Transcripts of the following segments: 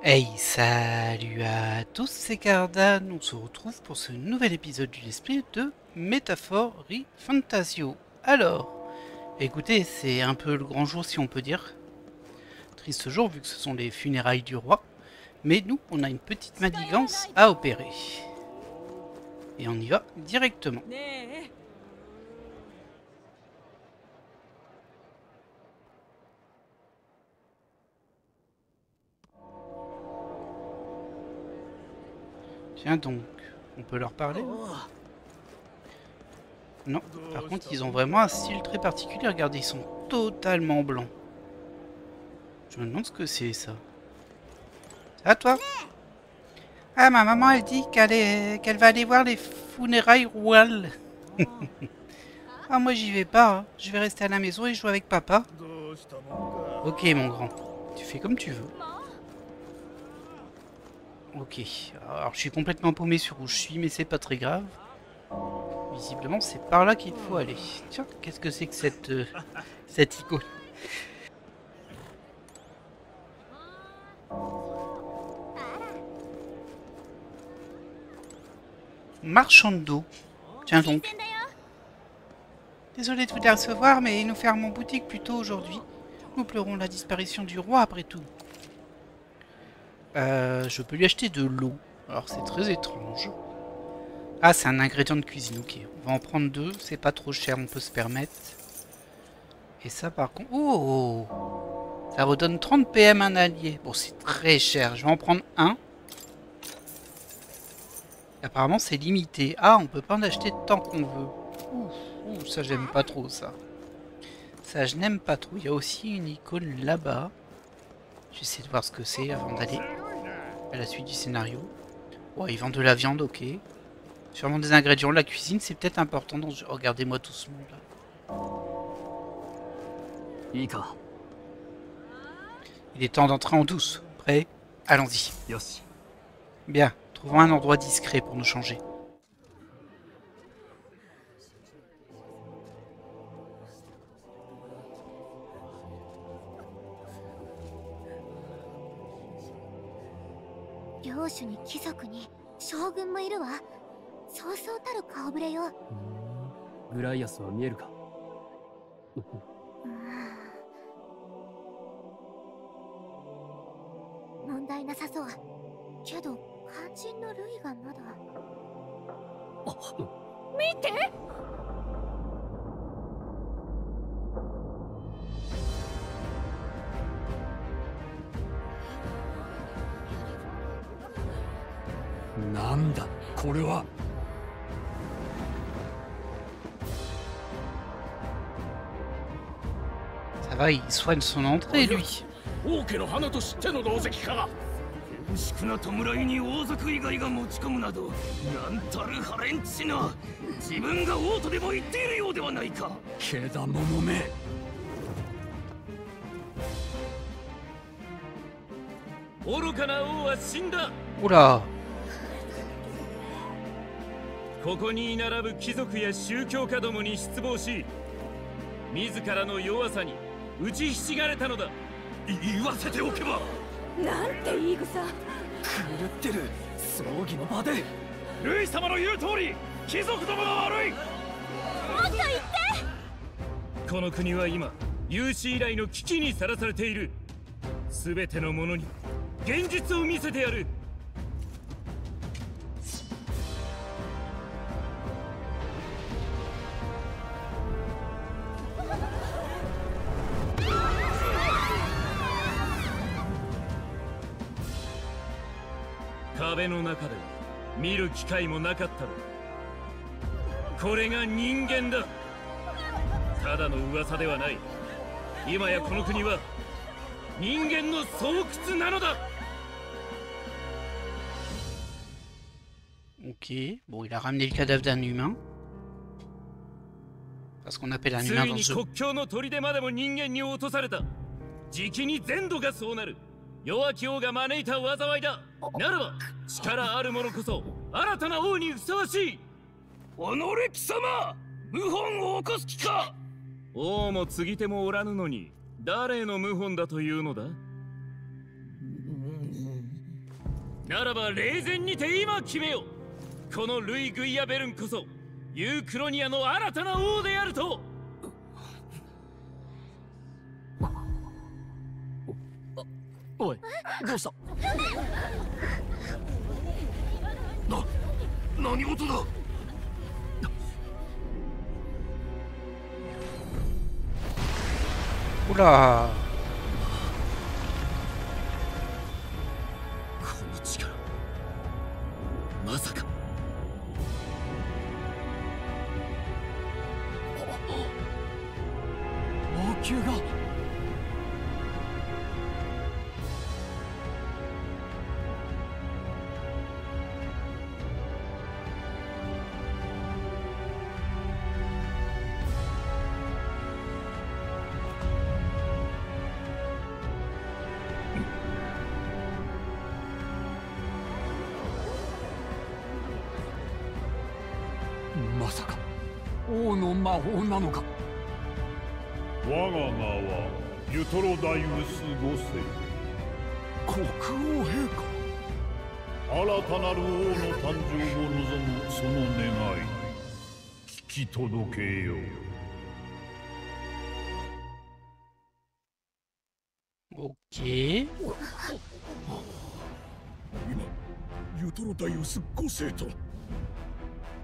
Hey, salut à tous, c'est Cardan. On se retrouve pour ce nouvel épisode du l'esprit de Métaphorie Fantasio. Alors, écoutez, c'est un peu le grand jour si on peut dire. Triste jour vu que ce sont les funérailles du roi. Mais nous, on a une petite manigance à opérer. Et on y va directement. Tiens donc, on peut leur parler là? Non, par contre ils ont vraiment un style très particulier, regardez, ils sont totalement blancs. Je me demande ce que c'est ça. C'est à toi? Ah, ma maman elle dit qu'elle va aller voir les funérailles royales. Ah, moi j'y vais pas, hein. Je vais rester à la maison et jouer avec papa. Ok mon grand, tu fais comme tu veux. Ok, alors je suis complètement paumé sur où je suis mais c'est pas très grave. Visiblement, c'est par là qu'il faut aller. Tiens, qu'est-ce que c'est que cette icône? Marchand d'eau. Tiens donc. Désolé de vous décevoir, mais nous fermons boutique plus tôt aujourd'hui. Nous pleurons la disparition du roi après tout. Je peux lui acheter de l'eau. Alors c'est très étrange. Ah, c'est un ingrédient de cuisine, ok. On va en prendre deux, c'est pas trop cher, on peut se permettre. Et ça par contre... Oh, ça redonne 30 PM un allié. Bon, c'est très cher, je vais en prendre un. Apparemment c'est limité. Ah, on peut pas en acheter tant qu'on veut. Ouh, ça j'aime pas trop ça. Ça je n'aime pas trop. Il y a aussi une icône là-bas. J'essaie de voir ce que c'est avant d'aller à la suite du scénario. Bon, ils vendent de la viande, ok. Sûrement des ingrédients. La cuisine, c'est peut-être important. Donc, regardez-moi tout ce monde là. Il est temps d'entrer en douce. Prêt? Allons-y. Bien, trouvons un endroit discret pour nous changer. Ça va, il soigne son entrée, lui. Oula. ここに並ぶ貴族や宗教家どもに失望し、自らの弱さに打ちひしがれたのだ。言わせておけば。なんて言い草。狂ってる。葬儀の場で。ルイ様の言う通り、貴族どもが悪い。もっと言って。この国は今、有史以来の危機にさらされている。すべての者に現実を見せてやる。壁の中で見る機会もなかったろ。これが人間だ。ただの噂ではない。今やこの国は人間の巣窟なのだ。Ok, bon, il a ramené le cadavre d'un humain. Parce qu'on appelle un humain dans ce jeu. 国境の砦までも人間に落とされた。じきに全土がそうなる。弱き王が招いた災いだ。ならば力ある者こそ新たな王にふさわしい。己貴様、謀反を起こす気か。王も継ぎ手もおらぬのに誰の謀反だというのだ。ならば霊前にて今決めよ。このルイ・グイアベルンこそユークロニアの新たな王であると。おい、どうした？何事だ？オラこの力、まさか。王宮が。まさか王の魔法なのか。我が名はユトロダイウス5世。国王陛下。新たなる王の誕生を望むその願い、聞き届けよう。オッケー。今ユトロダイウス5世と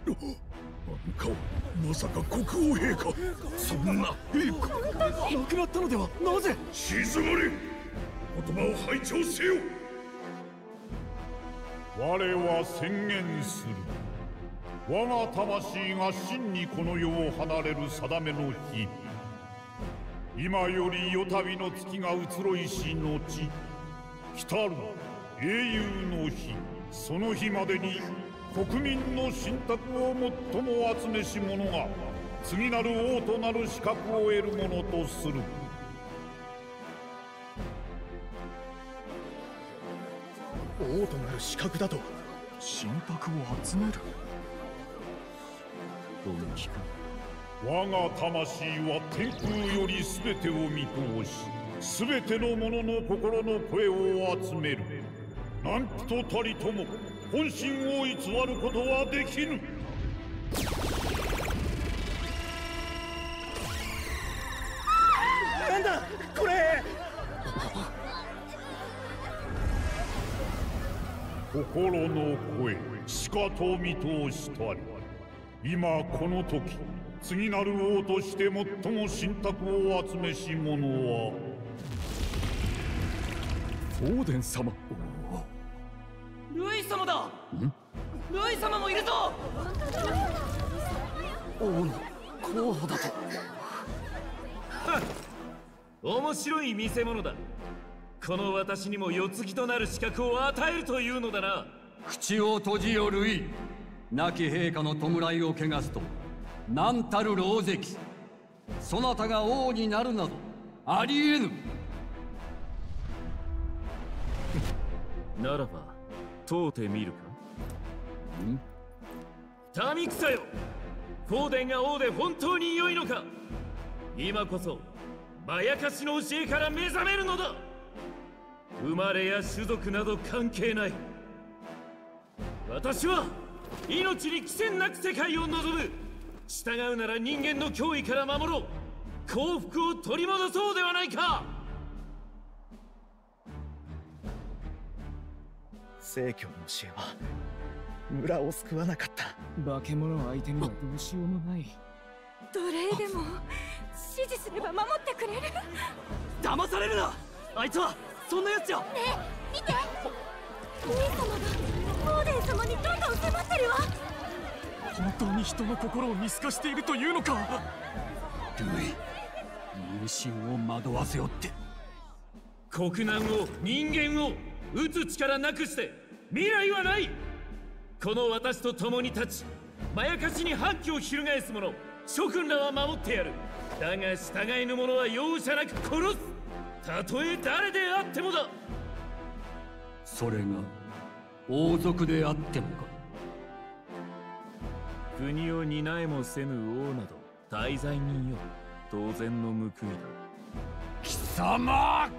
あの顔、まさか国王陛下。そんな陛下亡くなったのでは。なぜ？静まれ。言葉を拝聴せよ。我は宣言する。我が魂が真にこの世を離れる定めの日、今より夜旅の月が移ろいし後、来たる英雄の日、その日までに国民の信託を最も集めし者が次なる王となる資格を得るものとする。王となる資格だと信託を集める。どう聞く？我が魂は天空より全てを見通し、全ての者の心の声を集める。何とたりとも本心を偽ることはできぬ。なんだこれ。心の声、しかと見通したり。今この時、次なる王として最も信託を集めし者はオーデン様。ルイ様だ。ルイ様もいるぞ。王の候補だと。面白い見せ物だ。この私にも世継ぎとなる資格を与えるというのだな。口を閉じよルイ。亡き陛下の弔いを汚すと何たる狼藉。そなたが王になるなどありえぬ。ならば問うてみるか。民草よ、フォーデンが王で本当に良いのか。今こそまやかしの教えから目覚めるのだ。生まれや種族など関係ない。私は命に貴賤なく世界を望む。従うなら人間の脅威から守ろう。幸福を取り戻そうではないか。聖教の教えは村を救わなかった。化け物相手にはどうしようもない。奴隷でも指示すれば守ってくれる。騙されるな。あいつはそんなやつじゃ。ねえ見て、ルイ様がオーデン様にどんどん迫ってるわ。本当に人の心を見透かしているというのか。ルイ、民心を惑わせよって。国難を人間を打つ力なくして未来はない。この私と共に立ち、まやかしに反旗を翻す者諸君らは守ってやる。だが従えぬ者は容赦なく殺す。たとえ誰であってもだ。それが王族であってもか。国を担えもせぬ王など大罪人よ。当然の報いだ。貴様、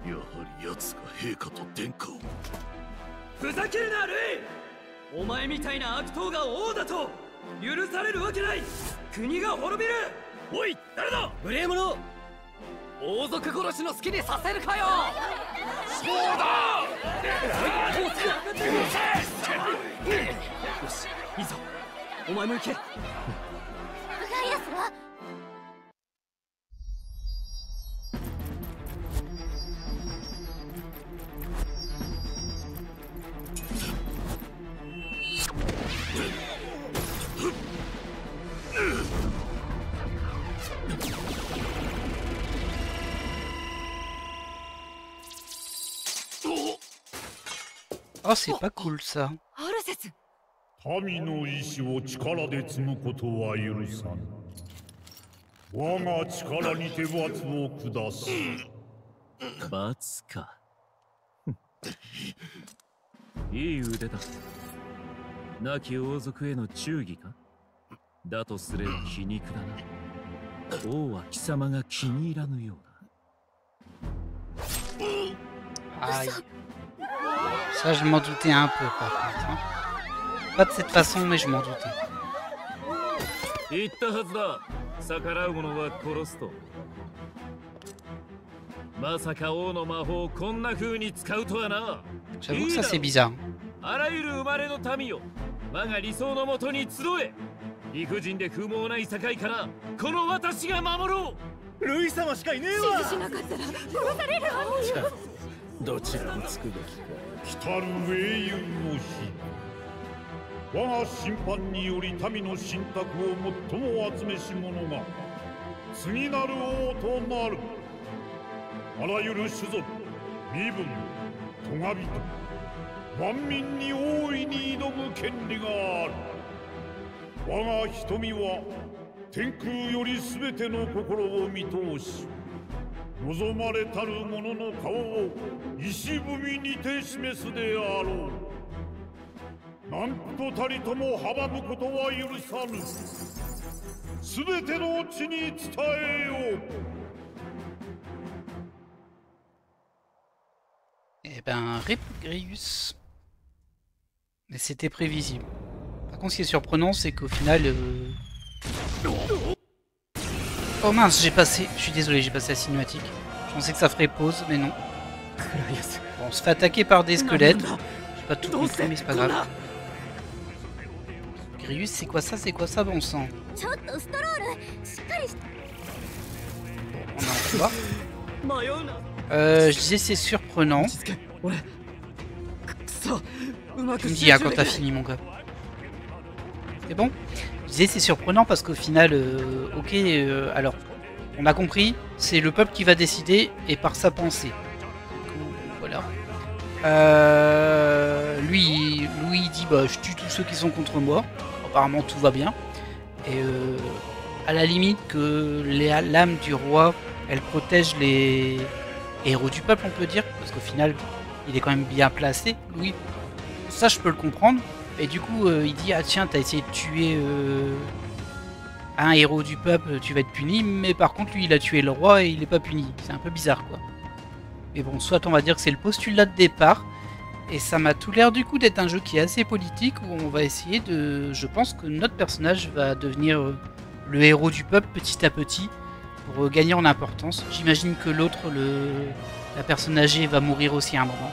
やはり奴が陛下と殿下を。ふざけるなルイ。お前みたいな悪党が王だと許されるわけない。国が滅びる。おい誰だ無礼者。王族殺しの好きにさせるかよ。そうだ。よしいいぞ。お前も行け。ガイアスはOh, c'est pas cool ça. アルセス。民の意志を力で積むことは許さぬ。我が力にて罰を下す。罰か。いい腕だ。亡き王族への忠義か。だとすれば皮肉だな。王は貴様が気に入らぬようだ。Aïe. Ça, je m'en doutais un peu par contre. Hein. Pas de cette façon, mais je m'en doutais. 言ったはずだ。逆らう者は殺すと。まさか王の魔法をこんな風に使うとはな。J'avoue que ça c'est bizarre. あらゆる生まれの民よ、我が理想のもとに集え。理不尽で不毛ない境からこの私が守ろう。ルイ様しかいねえわ。指示しなかったら殺されるわ。どちらにつくべきか。来たる英雄の日。我が審判により民の信託を最も集めし者が次なる王となる。あらゆる種族、身分、咎人、万民に大いに挑む権利がある。我が瞳は天空より全ての心を見通し、望まれたる者の顔を石踏みにて示すであろう。何とたりとも阻むことは許さぬ。全ての地に伝えよう。Eh ben, Rip Grius. Mais c'était prévisible. Par contre, ce qui est surprenant, c'est qu'au final... Oh mince, j'ai passé... Je suis désolé, j'ai passé la cinématique. Je pensais que ça ferait pause, mais non. Bon, on se fait attaquer par des squelettes. J'ai pas tout compris, mais c'est pas grave. Grius, c'est quoi ça, bon sang? Bon, on a un combat. Je disais c'est surprenant. Tu me dis hein, quand t'as fini mon gars. C'est bon? Je disais c'est surprenant parce qu'au final, ok, alors, on a compris, c'est le peuple qui va décider et par sa pensée. Voilà. Lui il dit bah je tue tous ceux qui sont contre moi. Apparemment tout va bien. Et à la limite que l'âme du roi, elle protège les héros du peuple, on peut dire, parce qu'au final il est quand même bien placé, Louis. Ça je peux le comprendre. Et du coup il dit ah tiens t'as essayé de tuer un héros du peuple, tu vas être puni, mais par contre lui il a tué le roi et il est pas puni. C'est un peu bizarre quoi. Mais bon, soit on va dire que c'est le postulat de départ. Et ça m'a tout l'air du coup d'être un jeu qui est assez politique, où on va essayer de... Je pense que notre personnage va devenir le héros du peuple petit à petit, pour gagner en importance. J'imagine que l'autre, la personne âgée, va mourir aussi à un moment.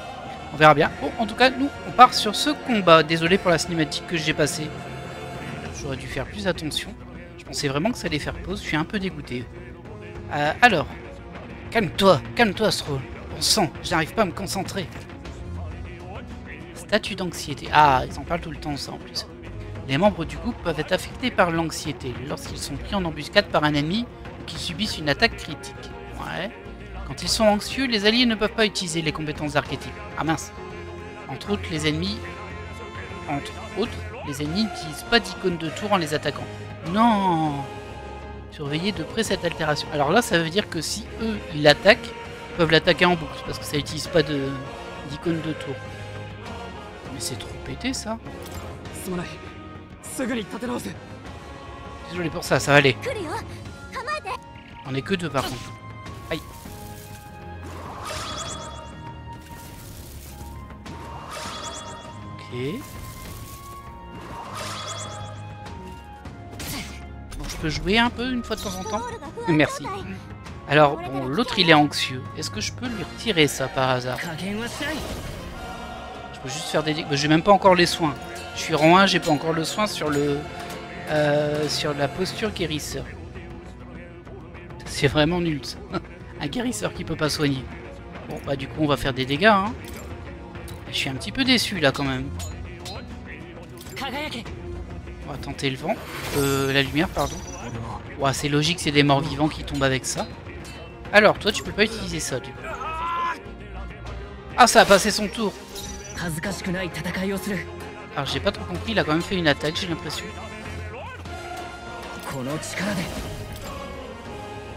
On verra bien. Bon, en tout cas, nous, on part sur ce combat. Désolé pour la cinématique que j'ai passée. J'aurais dû faire plus attention. Je pensais vraiment que ça allait faire pause, je suis un peu dégoûté. Alors, calme-toi, Stroll. Bon sang, je n'arrive pas à me concentrer. Statut d'anxiété. Ah, ils en parlent tout le temps, ça en plus. Les membres du groupe peuvent être affectés par l'anxiété lorsqu'ils sont pris en embuscade par un ennemi ou qu'ils subissent une attaque critique. Ouais. Quand ils sont anxieux, les alliés ne peuvent pas utiliser les compétences archétypes. Ah mince. Entre autres, les ennemis n'utilisent pas d'icône de tour en les attaquant. Non. Surveillez de près cette altération. Alors là, ça veut dire que si eux, ils l'attaquent, ils peuvent l'attaquer en boucle, parce que ça n'utilise pas d'icône de tour. Mais c'est trop pété ça. Désolé pour ça, ça va aller. On est que deux par contre. Aïe. Bon, je peux jouer un peu une fois de temps en temps. Merci. Alors, bon, l'autre il est anxieux. Est-ce que je peux lui retirer ça par hasard? Je peux juste faire des dégâts. J'ai même pas encore les soins. Je suis rang 1, j'ai pas encore le soin sur le sur la posture guérisseur. C'est vraiment nul ça. Un guérisseur qui peut pas soigner. Bon bah du coup on va faire des dégâts hein. Je suis un petit peu déçu là quand même. On va tenter le vent. La lumière pardon. Ouais, c'est logique, c'est des morts vivants qui tombent avec ça. Alors toi tu peux pas utiliser ça du coup. Ah ça a passé son tour. Alors j'ai pas trop compris, il a quand même fait une attaque j'ai l'impression.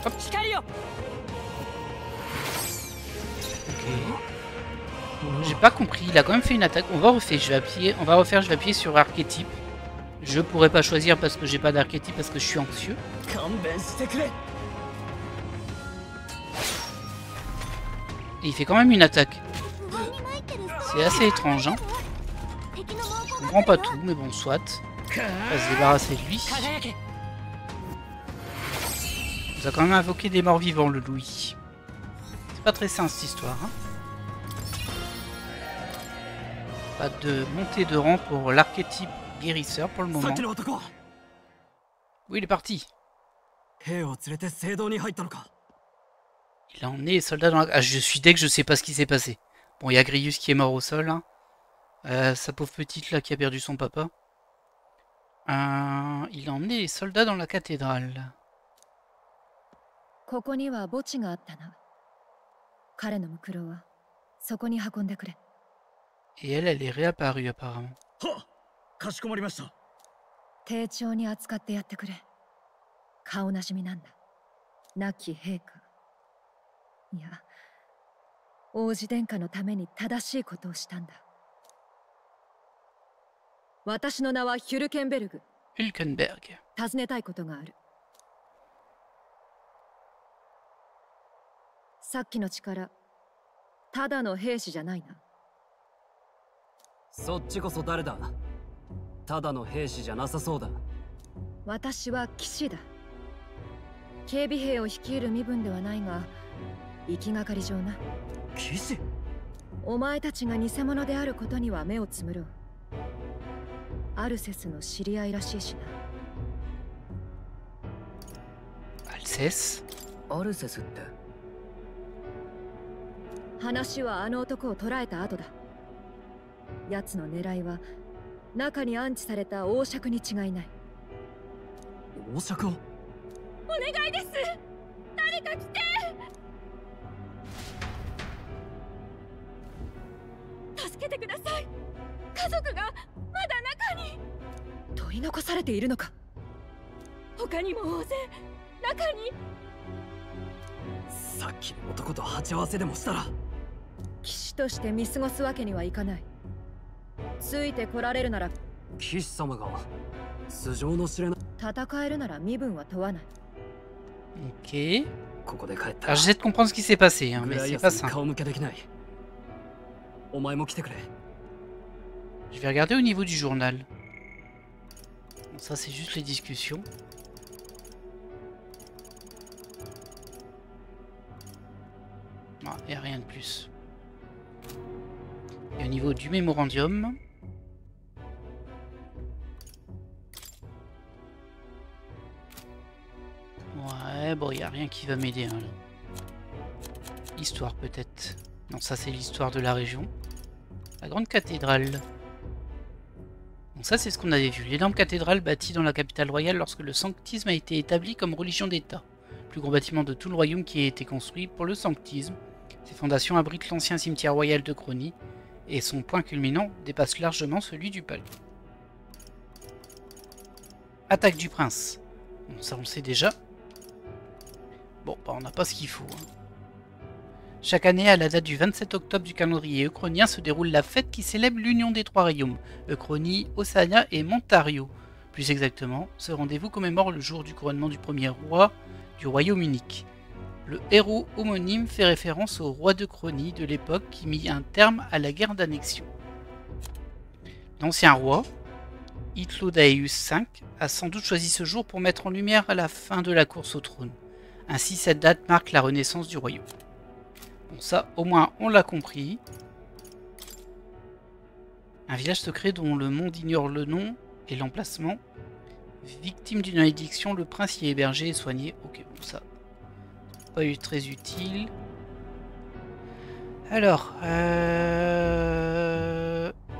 Hop. Ok. J'ai pas compris, il a quand même fait une attaque. On va refaire, je vais appuyer sur archétype. Je pourrais pas choisir parce que j'ai pas d'archétype parce que je suis anxieux. Et il fait quand même une attaque. C'est assez étrange hein. Je comprends pas tout mais bon soit. On va se débarrasser de lui. Il nous a quand même invoqué des morts vivants le Louis. C'est pas très sain cette histoire hein. Pas de montée de rang pour l'archétype guérisseur pour le moment. Oui, il est parti. Il a emmené les soldats dans la... Ah, je suis deg, je sais pas ce qui s'est passé. Bon, il y a Grius qui est mort au sol. Hein. Sa pauvre petite là qui a perdu son papa. Il a emmené les soldats dans la cathédrale. Et elle est réapparue apparemment. Hulkenberg. さっきの力、ただの兵士じゃないな。そっちこそ誰だ？ただの兵士じゃなさそうだ。私は騎士だ。警備兵を率いる身分ではないが、行きがかり上な。騎士？お前たちが偽物であることには目をつむろう。アルセスの知り合いらしいしな。アルセス？アルセスって？話はあの男を捕らえた後だ。奴の狙いは中に安置された王爵に違いない。王爵を？お願いです。誰か来て。助けてください。家族がまだ中に。取り残されているのか。他にも大勢中に。さっきの男と鉢合わせでもしたら。騎士として見過ごすわけにはいかない。ついてこられるなら騎士様が素性の知れない戦えるなら身分は問わない。Ok. ここで帰ったら Alors j'essaie de comprendre ce qui s'est passé, hein, mais c'est pas simple. 顔向けできない。お前も来てくれ。Je vais regarder au niveau du journal. Bon, ça c'est juste les discussions. Non, il n'y a rien de plus. Et au niveau du mémorandium... Ouais, bon, il n'y a rien qui va m'aider. Hein, histoire peut-être. Non, ça c'est l'histoire de la région. La grande cathédrale. Donc ça c'est ce qu'on avait vu. L'énorme cathédrale bâtie dans la capitale royale lorsque le sanctisme a été établi comme religion d'État. Plus gros bâtiment de tout le royaume qui a été construit pour le sanctisme. Ses fondations abritent l'ancien cimetière royal de Crony et son point culminant dépasse largement celui du palais. Attaque du prince. Bon, ça on le sait déjà. Bon, bah on n'a pas ce qu'il faut. Hein. Chaque année, à la date du 27 octobre du calendrier euchronien, se déroule la fête qui célèbre l'union des trois royaumes, Euchronie, Ossania et Montario. Plus exactement, ce rendez-vous commémore le jour du couronnement du premier roi du royaume unique. Le héros homonyme fait référence au roi d'Euchronie de l'époque qui mit un terme à la guerre d'annexion. L'ancien roi, Itlodaius V, a sans doute choisi ce jour pour mettre en lumière à la fin de la course au trône. Ainsi, cette date marque la renaissance du royaume. Bon, ça, au moins, on l'a compris. Un village secret dont le monde ignore le nom et l'emplacement. Victime d'une malédiction, le prince y est hébergé et soigné. Ok, bon, ça, pas eu très utile. Alors,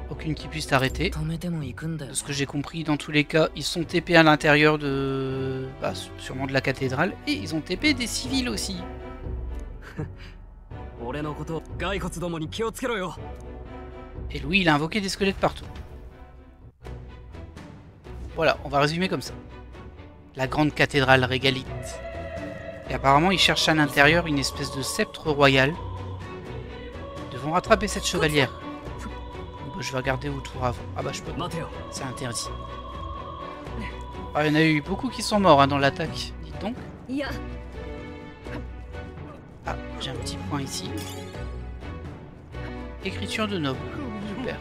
aucune qui puisse t'arrêter. De ce que j'ai compris, dans tous les cas, ils sont TP à l'intérieur de... Bah, sûrement de la cathédrale. Et ils ont TP des civils aussi. Et Louis, il a invoqué des squelettes partout. Voilà, on va résumer comme ça. La grande cathédrale régalite. Et apparemment, ils cherchent à l'intérieur une espèce de sceptre royal. Ils devront rattraper cette chevalière. Bah, je vais regarder autour avant. Ah bah je peux pas. C'est interdit. Ah, il y en a eu beaucoup qui sont morts hein, dans l'attaque. Dites donc. Ah, j'ai un petit point ici. Écriture de noble. Super.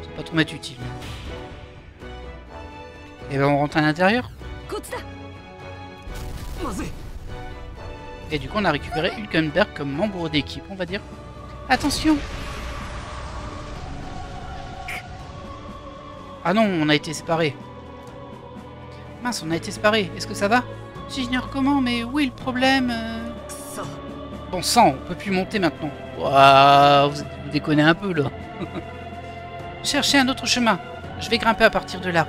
C'est pas trop m'être utile. Et ben on rentre à l'intérieur. Et du coup on a récupéré Hulkenberg comme membre d'équipe, on va dire. Attention! Ah non, on a été séparés. Mince, on a été séparés. Est-ce que ça va? J'ignore comment, mais où est le problème? Bon sang, on peut plus monter maintenant. Waouh, vous déconnez un peu là. Cherchez un autre chemin. Je vais grimper à partir de là.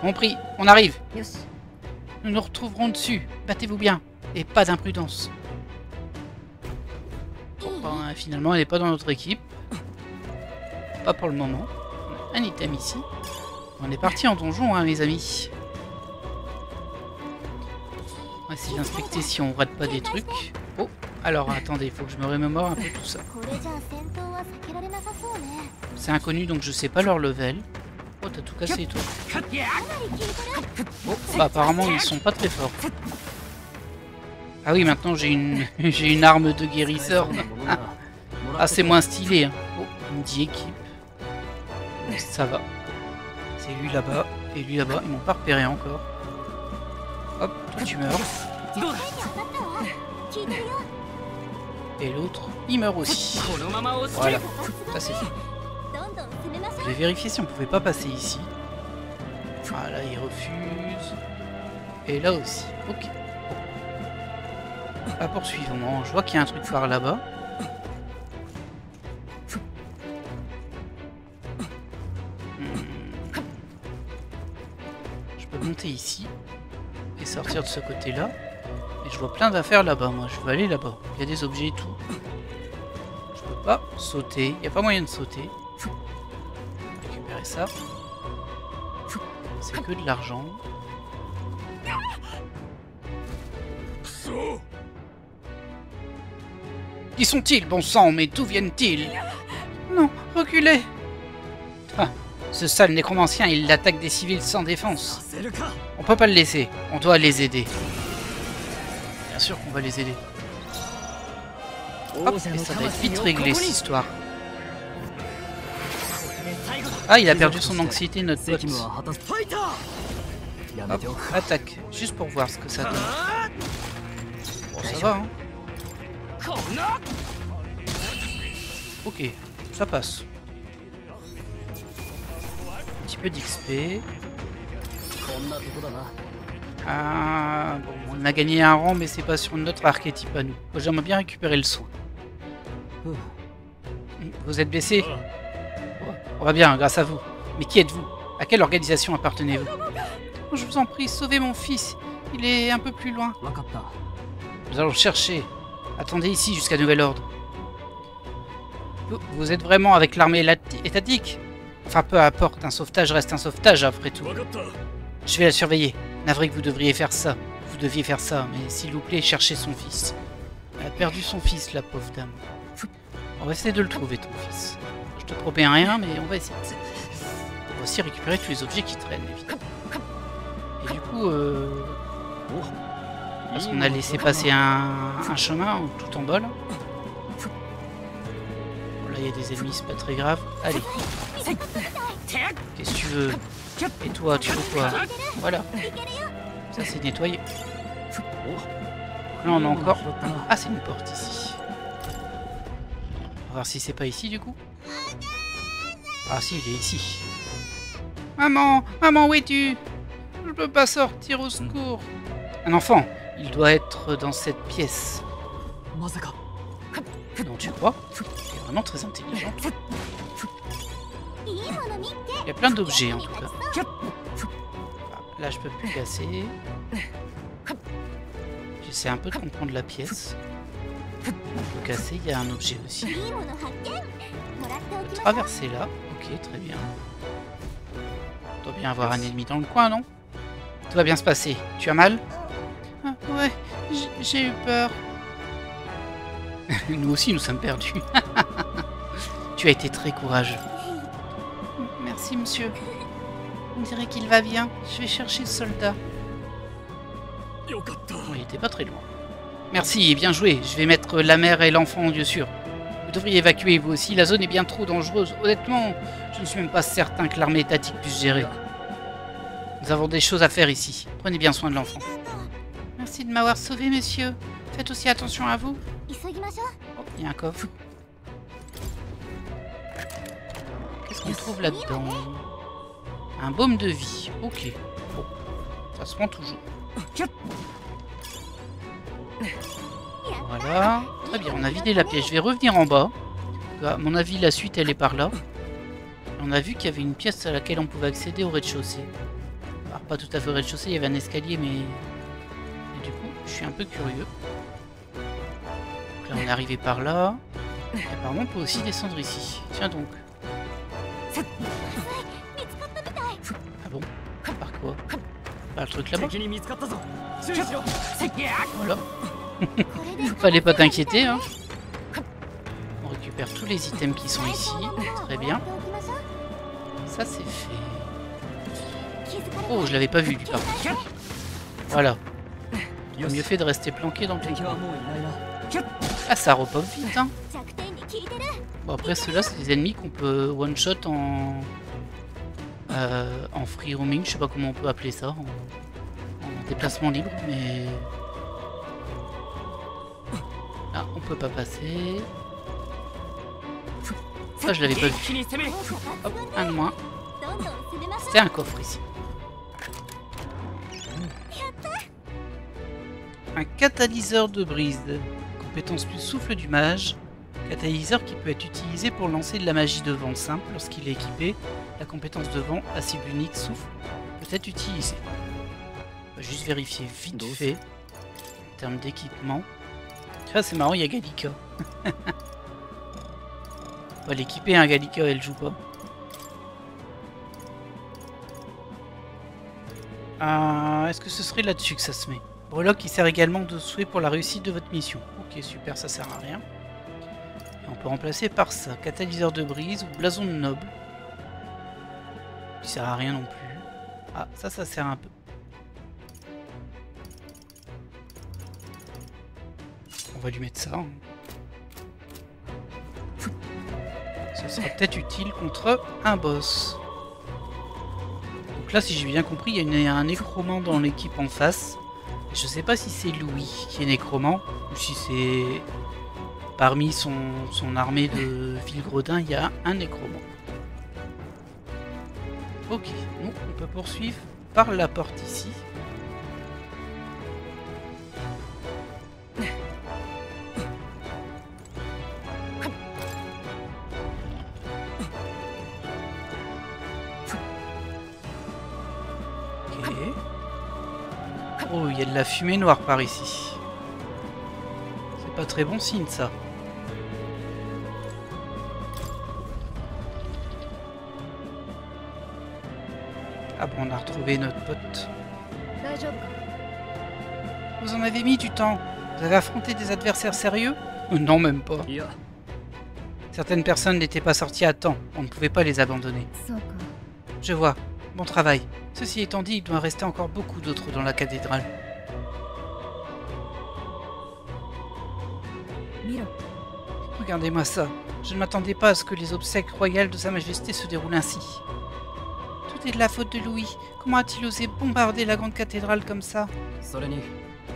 Compris, on arrive. Nous nous retrouverons dessus. Battez-vous bien. Et pas d'imprudence. Bon, ben, finalement, elle n'est pas dans notre équipe. Pas pour le moment. Un item ici. On est parti en donjon, hein, mes amis. On va essayer d'inspecter si on rate pas des trucs. Oh, alors attendez, il faut que je me remémore un peu tout ça. C'est inconnu, donc je sais pas leur level. Oh, t'as tout cassé, toi. Oh, bah apparemment, ils sont pas très forts. Ah oui, maintenant j'ai une arme de guérisseur. Ah, c'est moins stylé. Hein. Oh, on dit équipe. Ça va. C'est lui là-bas et lui là-bas. Ils m'ont pas repéré encore. Hop, toi tu meurs. Et l'autre, il meurt aussi. Voilà, ça c'est fait. Je vais vérifier si on pouvait pas passer ici. Ah là, il refuse. Et là aussi. Ok. Ah, poursuivons. Je vois qu'il y a un truc par là-bas. Je peux monter ici et sortir de ce côté-là. Et je vois plein d'affaires là-bas. Moi, je veux aller là-bas. Il y a des objets et tout. Je peux pas sauter. Il n'y a pas moyen de sauter. Récupérer ça. C'est que de l'argent. Qui sont-ils, bon sang, mais d'où viennent-ils? Non, reculez! Ah, ce sale nécromancien, il attaque des civils sans défense. On peut pas le laisser, on doit les aider. Bien sûr qu'on va les aider. Hop, et ça va être vite réglé cette histoire. Ah, il a perdu son anxiété, notre pote. Hop, attaque, juste pour voir ce que ça donne. Bon, ça va, hein. Ok, ça passe. Un petit peu d'XP. Ah, bon, on a gagné un rang, mais c'est pas sur notre archétype à nous. J'aimerais bien récupérer le soin. Vous êtes blessé? On va bien, grâce à vous. Mais qui êtes-vous? À quelle organisation appartenez-vous? Je vous en prie, sauvez mon fils. Il est un peu plus loin. Nous allons le chercher. Attendez ici jusqu'à nouvel ordre. Vous êtes vraiment avec l'armée étatique? Enfin, peu importe, un sauvetage reste un sauvetage après tout. Je vais la surveiller. Navré que vous devriez faire ça. Vous deviez faire ça, mais s'il vous plaît, cherchez son fils. Elle a perdu son fils, la pauvre dame. On va essayer de le trouver, ton fils. Je te promets rien, mais on va essayer. On va aussi récupérer tous les objets qui traînent, évidemment. Et du coup, parce qu'on a laissé passer un chemin tout en bas là. Bon, là il y a des ennemis, c'est pas très grave. Allez, Qu'est-ce que tu veux? Et toi, tu veux quoi? Voilà. Ça, c'est nettoyé. Là, on a encore... Ah, c'est une porte ici. On va voir si c'est pas ici, du coup. Ah si, il est ici. Maman! Maman, où es-tu? Je peux pas sortir, au secours. Un enfant, il doit être dans cette pièce. Non, tu crois? Tu es vraiment très intelligent. Il y a plein d'objets, en tout cas. Ah, là, je peux plus casser. J'essaie un peu de comprendre la pièce. On peut casser, il y a un objet aussi. On peut traverser là. Ok, très bien. Il doit bien avoir un ennemi dans le coin, non? Tout va bien se passer. Tu as mal? Ah, ouais, j'ai eu peur. Nous aussi, nous sommes perdus. Tu as été très courageux. Merci, monsieur. On dirait qu'il va bien. Je vais chercher le soldat. Oh, il était pas très loin. Merci et bien joué. Je vais mettre la mère et l'enfant en lieu sûr. Vous devriez évacuer vous aussi. La zone est bien trop dangereuse. Honnêtement, je ne suis même pas certain que l'armée étatique puisse gérer. Nous avons des choses à faire ici. Prenez bien soin de l'enfant. Merci de m'avoir sauvé, monsieur. Faites aussi attention à vous. Oh, il y a un coffre. Qu'est-ce qu'on trouve là-dedans? Un baume de vie. Ok. Bon. Ça se prend toujours. Voilà. Très bien, on a vidé la pièce. Je vais revenir en bas. À mon avis, la suite, elle est par là. On a vu qu'il y avait une pièce à laquelle on pouvait accéder au rez-de-chaussée. Alors, pas tout à fait au rez-de-chaussée, il y avait un escalier, mais... Et du coup, je suis un peu curieux. Donc là, on est arrivé par là. Et apparemment, on peut aussi descendre ici. Tiens donc. Ah bon? Par quoi? Par le truc là-bas? Voilà. Fallait pas t'inquiéter, hein. On récupère tous les items qui sont ici. Très bien. Ça, c'est fait. Oh, je l'avais pas vu, lui, par contre. Voilà. Il a mieux fait de rester planqué dans le truc. Ah, ça repop vite, hein. Bon, après, ceux-là, c'est des ennemis qu'on peut one-shot en free roaming. Je sais pas comment on peut appeler ça. En déplacement libre, mais... Là, on peut pas passer. Ça, je l'avais pas vu. Hop, un de moins. C'était un coffre ici. Un catalyseur de brise. Compétence plus souffle du mage. Catalyseur qui peut être utilisé pour lancer de la magie de vent simple lorsqu'il est équipé. La compétence de vent à cible unique souffle peut être utilisée. On va juste vérifier vite fait. En termes d'équipement. Ah, c'est marrant, il y a Gallica. On va l'équiper, hein, Gallica, elle joue pas. Est-ce que ce serait là-dessus que ça se met? Breloque qui sert également de souhait pour la réussite de votre mission. Ok, super, ça sert à rien. Et on peut remplacer par ça. Catalyseur de brise ou blason de noble. Qui sert à rien non plus. Ah, ça sert un peu. On va lui mettre ça. Hein. Ça sera peut-être utile contre un boss. Donc là, si j'ai bien compris, il y a un nécromant dans l'équipe en face. Je sais pas si c'est Louis qui est nécromant ou si c'est parmi son armée de Vilgredin, il y a un nécromant. Ok, donc on peut poursuivre par la porte ici. Oh, il y a de la fumée noire par ici. C'est pas très bon signe, ça. Ah bon, on a retrouvé notre pote. Vous en avez mis du temps. Vous avez affronté des adversaires sérieux? Non, même pas. Certaines personnes n'étaient pas sorties à temps. On ne pouvait pas les abandonner. Je vois. Bon travail. Ceci étant dit, il doit rester encore beaucoup d'autres dans la cathédrale. Regardez-moi ça. Je ne m'attendais pas à ce que les obsèques royales de Sa Majesté se déroulent ainsi. Tout est de la faute de Louis. Comment a-t-il osé bombarder la grande cathédrale comme ça?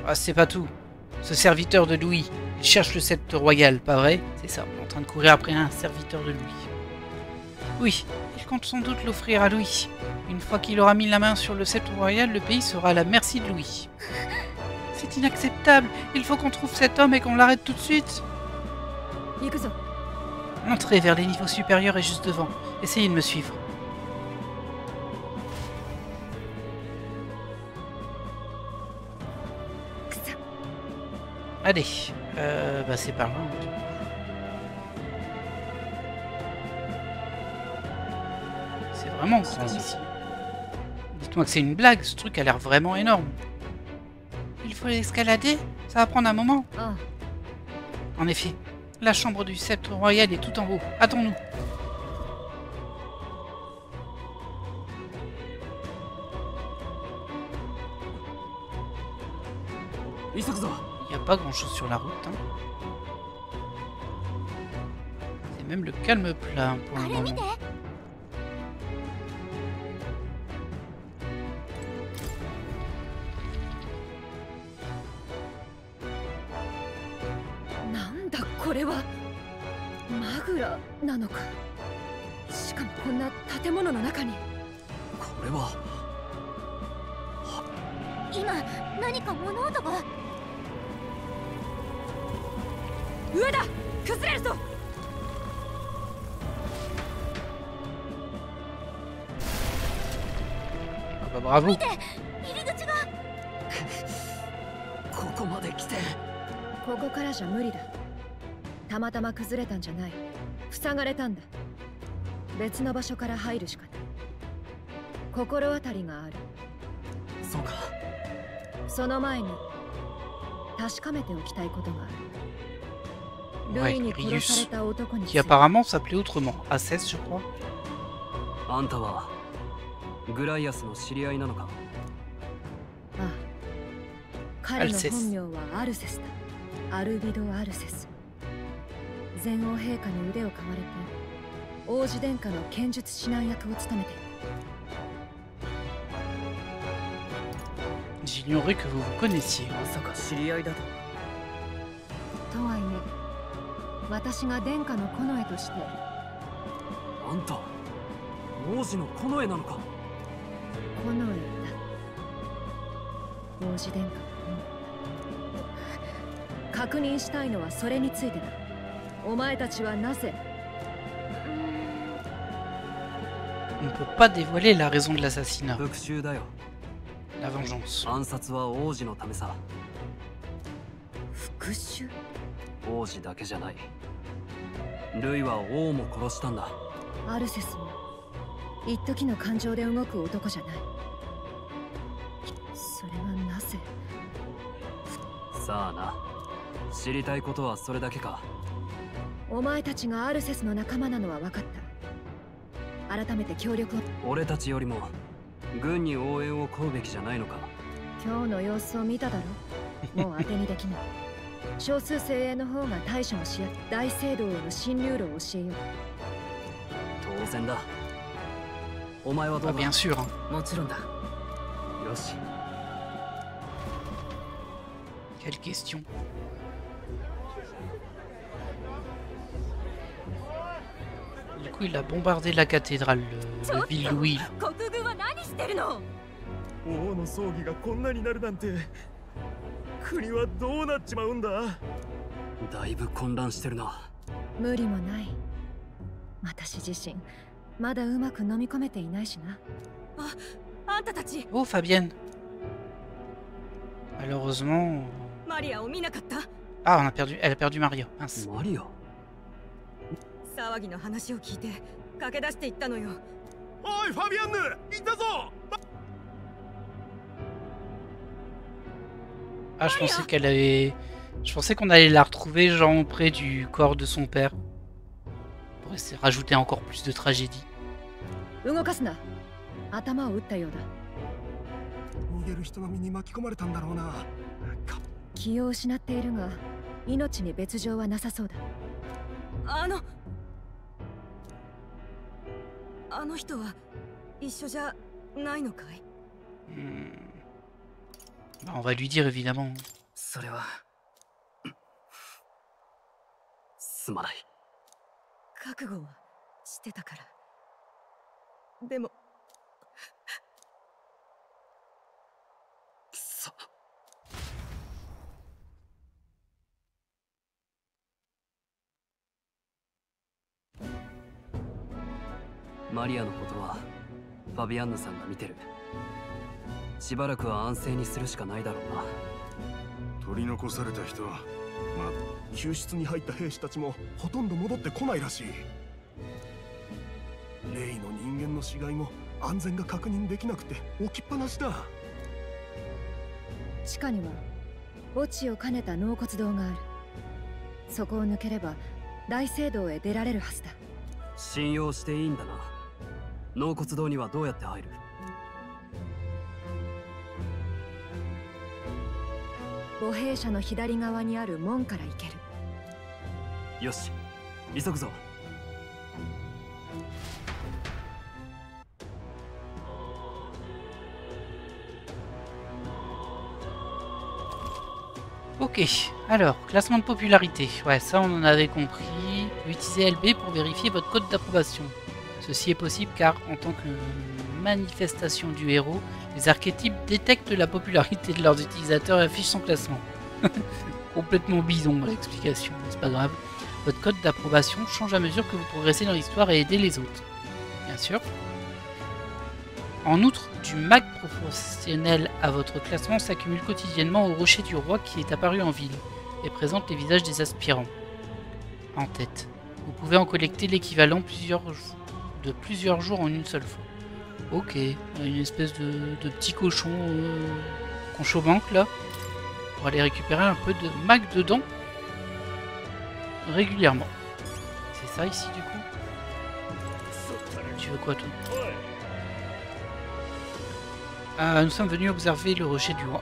Ah, c'est pas tout. Ce serviteur de Louis, il cherche le sceptre royal, pas vrai? C'est ça, on est en train de courir après un serviteur de Louis. Oui, il compte sans doute l'offrir à Louis. Une fois qu'il aura mis la main sur le sceptre royal, le pays sera à la merci de Louis. C'est inacceptable. Il faut qu'on trouve cet homme et qu'on l'arrête tout de suite. Entrez vers les niveaux supérieurs et juste devant. Essayez de me suivre. Allez, bah c'est par là. C'est vraiment grand ici. Dites-moi que c'est une blague, ce truc a l'air vraiment énorme. Il faut l'escalader? Ça va prendre un moment. En effet, la chambre du sceptre royal est tout en haut. Hâtons-nous. Il n'y a pas grand-chose sur la route. Hein. C'est même le calme plat pour le moment. Ah bah bravo. ここからじゃ無理だ。たまたま崩れたんじゃない。塞がれたんだ。別の場所から入るしかない。心当たりがある。そうか。その前に確かめておきたいことがある。 Ouais, Rius, qui apparemment s'appelait autrement. Acès, je crois. Alcès. アルビド・アルセス。前王陛下に腕を噛まれて王子殿下の剣術指南役を務めている。 J'ignorais que vous vous connaissiez. とはいえ、私が殿下の近衛として。あんた、王子の近衛なのか？近衛だ。王子殿下。 確認したいのはそれについてだ。お前たちはなぜ On ne peut pas dévoiler la raison de l'assassinat. La vengeance. 暗殺は王子のためさ。復讐？王子だけじゃない。ルイは王も殺したんだ。アルセスも一時の感情で動く男じゃない。それはなぜ？さあな。 知りたいことはそれだけか。お前たちがアルセスの仲間なのは分かった。改めて協力を。俺たちよりも軍に応援を請うべきじゃないのか。今日の様子を見ただろ。もう当てにできない。少数精鋭の方が対処もしや大聖堂への侵入路を教えよう。当然だ。お前はどうだ？ Bien sûr. もちろんだ。よし。 Quelle question. Du coup, il a bombardé la cathédrale, le ville Louis. 王の葬儀がこんなになるなんて国はどうなっちまうんだ。だいぶ混乱してるな。無理もない。私自身まだうまく飲み込めていないしな。あんたたち。Oh Fabienne. Malheureusement. Mariaを見なかった？ Ah, on a perdu. Elle a perdu Maria. Mince. Maria. 騒ぎの話を聞いて駆け出していったのよ。おいファビアンヌ、いたぞ。 Ah, je pensais qu'elle avait... Je pensais qu'on allait la retrouver, genre, près du corps de son père. Pour essayer de rajouter encore plus de tragédie. 動かすな。頭を打ったようだ。逃げる人の身に巻き込まれたんだろうな。気を失っているが、命に別状はなさそうだ。Bah, on va lui dire évidemment. それはすまない。覚悟はしてたから。でもくそ。マリアのことはファビアンヌさんが見てる。しばらくは安静にするしかないだろうな。取り残された人、救出に入った兵士たちもほとんど戻ってこないらしい。レイの人間の死骸も安全が確認できなくて置きっぱなしだ。地下には墓地を兼ねた納骨堂がある。そこを抜ければ大聖堂へ出られるはずだ。信用していいんだな。納骨堂にはどうやって入る？墓兵舎の左側にある門から行ける。よし、急ぐぞ。Ok, alors, classement de popularité. Ouais, ça on en avait compris. Vous utilisez LB pour vérifier votre code d'approbation. Ceci est possible car, en tant que manifestation du héros, les archétypes détectent la popularité de leurs utilisateurs et affichent son classement. Complètement bidon l'explication, mais c'est pas grave. Votre code d'approbation change à mesure que vous progressez dans l'histoire et aidez les autres. Bien sûr. En outre, du mag proportionnel à votre classement s'accumule quotidiennement au rocher du roi qui est apparu en ville et présente les visages des aspirants en tête. Vous pouvez en collecter l'équivalent de plusieurs jours en une seule fois. Ok, une espèce de petit cochon conchobanque là. On va aller récupérer un peu de mag dedans régulièrement. C'est ça ici du coup. Tu veux quoi toi? Nous sommes venus observer le rocher du roi.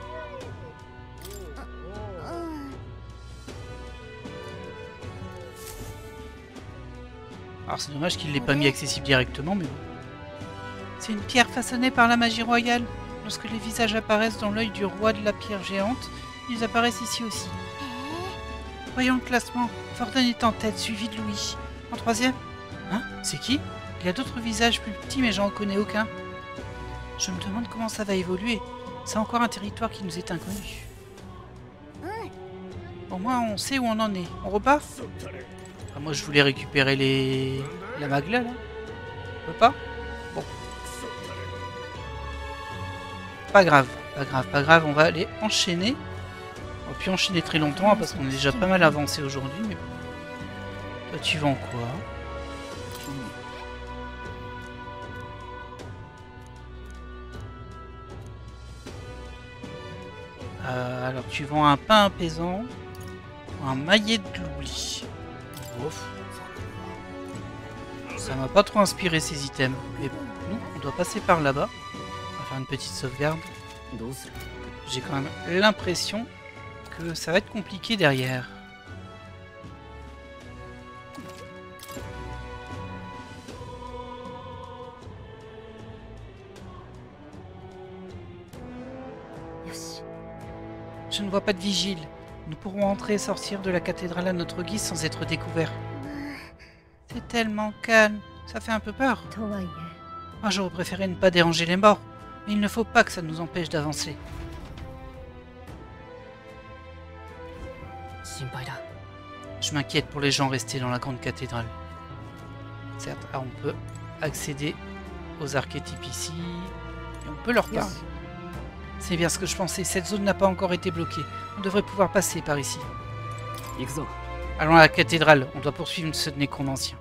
Alors c'est dommage qu'il ne l'ait pas mis accessible directement, mais bon. C'est une pierre façonnée par la magie royale. Lorsque les visages apparaissent dans l'œil du roi de la pierre géante, ils apparaissent ici aussi. Voyons le classement. Forden est en tête, suivi de Louis. En troisième. Hein? C'est qui? Il y a d'autres visages plus petits, mais j'en connais aucun. Je me demande comment ça va évoluer. C'est encore un territoire qui nous est inconnu. Au moins, on sait où on en est. On repart? Ah, moi, je voulais récupérer la magla, là. On peut pas? Bon. Pas grave, pas grave, pas grave. On va aller enchaîner. On va plus enchaîner très longtemps, hein, parce qu'on est déjà pas mal avancé aujourd'hui. Mais toi, tu vends quoi? Alors tu vends un pain apaisant, un maillet de l'oubli. Ouf. Ça m'a pas trop inspiré ces items. Mais bon, nous, on doit passer par là-bas. On va faire une petite sauvegarde. J'ai quand même l'impression que ça va être compliqué derrière. Je ne vois pas de vigile. Nous pourrons entrer et sortir de la cathédrale à notre guise sans être découverts. C'est tellement calme. Ça fait un peu peur. Moi, j'aurais préféré ne pas déranger les morts. Mais il ne faut pas que ça nous empêche d'avancer. Je m'inquiète pour les gens restés dans la grande cathédrale. Certes, on peut accéder aux archétypes ici. Et on peut leur parler. C'est bien ce que je pensais, cette zone n'a pas encore été bloquée. On devrait pouvoir passer par ici. Allons à la cathédrale, on doit poursuivre ce nécromancien.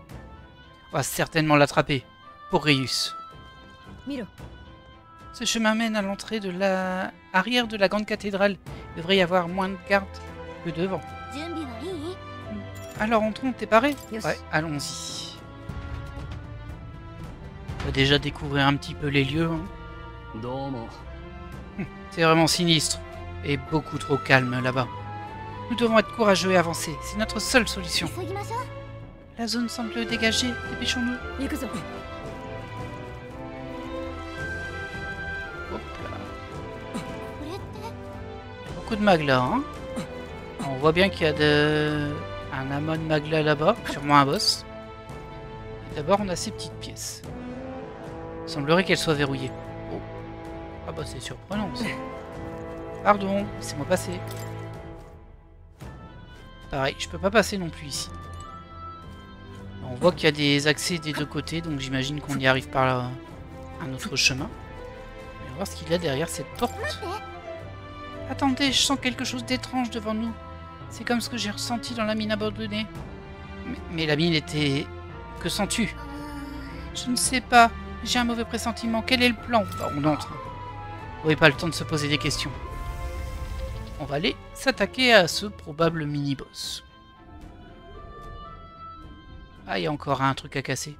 On va certainement l'attraper. Pour Reius. Ce chemin mène à l'entrée de l'arrière de la grande cathédrale. Il devrait y avoir moins de gardes que devant. Alors entrons, t'es paré? Ouais, allons-y. On va déjà découvrir un petit peu les lieux. Hein. C'est vraiment sinistre et beaucoup trop calme là-bas. Nous devons être courageux et avancer. C'est notre seule solution. La zone semble dégagée. Dépêchons-nous. Hop là. Beaucoup de maglas, hein. On voit bien qu'il y a un amas de maglas là-bas, sûrement un boss. D'abord, on a ces petites pièces. Il semblerait qu'elles soient verrouillées. Oh. Ah bah c'est surprenant aussi. Pardon, laissez-moi passer. Pareil, je peux pas passer non plus ici. On voit qu'il y a des accès des deux côtés, donc j'imagine qu'on y arrive par un autre chemin. On va voir ce qu'il y a derrière cette porte. Attendez, je sens quelque chose d'étrange devant nous. C'est comme ce que j'ai ressenti dans la mine abandonnée. Mais la mine était... Que sens-tu? Je ne sais pas. J'ai un mauvais pressentiment. Quel est le plan? Bah, on entre. Vous n'avez pas le temps de se poser des questions. On va aller s'attaquer à ce probable mini-boss. Ah, il y a encore un truc à casser.